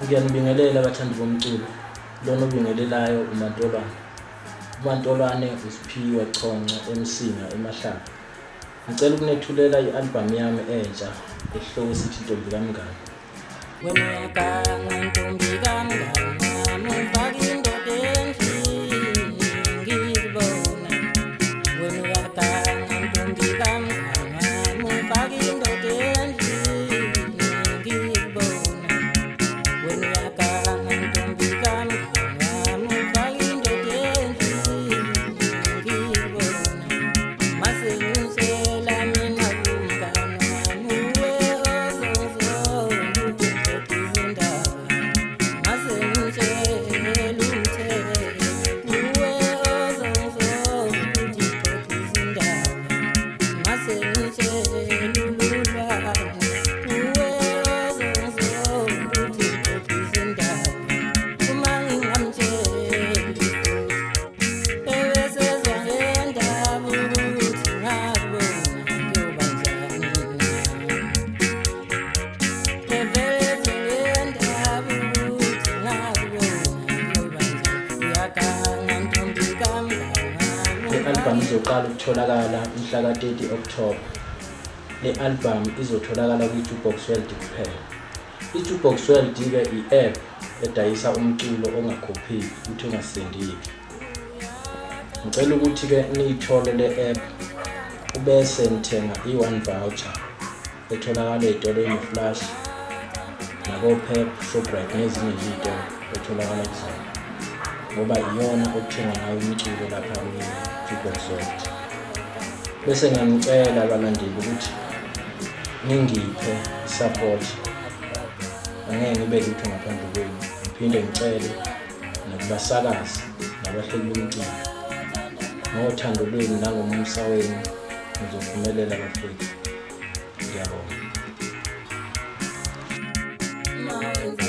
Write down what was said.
Ngiyanibingelela abathandi bomculo. Lona obingelelayo uMantolwane. uMantolwane uSiphiwe Chonco eMsinga eMahlaba. Ngicela ukunethulela i-album yami entsha esihloko sithi Ntombi kaMngani. Wena uyaganga ntombi kamngani, ufake indoda endlini ngikubona. Wena uyaganga ntombi kamngani, ufake indoda endlini ngikubona. Wena uyaganga ntombi kamngani, ufake indoda endlini ngikubona. Mase ngishela mina kumngani wami, uwe ozongizonda uqoqa izindaba. Mase ngishela umthele, uwe ozongizonda uqoqa izindaba. Mase ngishela uLulwane, uwe ozongizonda uqoqa izindaba. Uma ngingamtsheli futhi ebesezwa ngendaba ukuthi ngakubona kuyoba njani na. Ebesezwa ngendaba ukuthi ngakubona kuyoba njani. Uyaganga ntombi kamngani, Le-album izoqala ukutholakala mhla ka-30 October. Le-album izotholakala kwi-Jukebox World kuphela. I-Jukebox World-ke i-app edayisa umculo ongakhophiki futhi ongasendeki. Ngicela ukuthi-ke niyithole le-app ubese nithenga i-1 voucher etholakala ey'tolweni Flash nako-Pep, Shoprite nezinye izitolo etholakala kuzona, ngoba iyona okuthenga ngayo umculo lapha kwi-Jukebox World. Bese ngiyanicela abalandeli ukuthi ningiphe i-support. Angeke ngibe lutho ngaphandle kwenu. Ngiphinde ngicele nakubasakazi nabahleli bomculo, ngothando lwenu nangomusa wenu nizophumelela bafethu. Ngiyabonga. uma wenza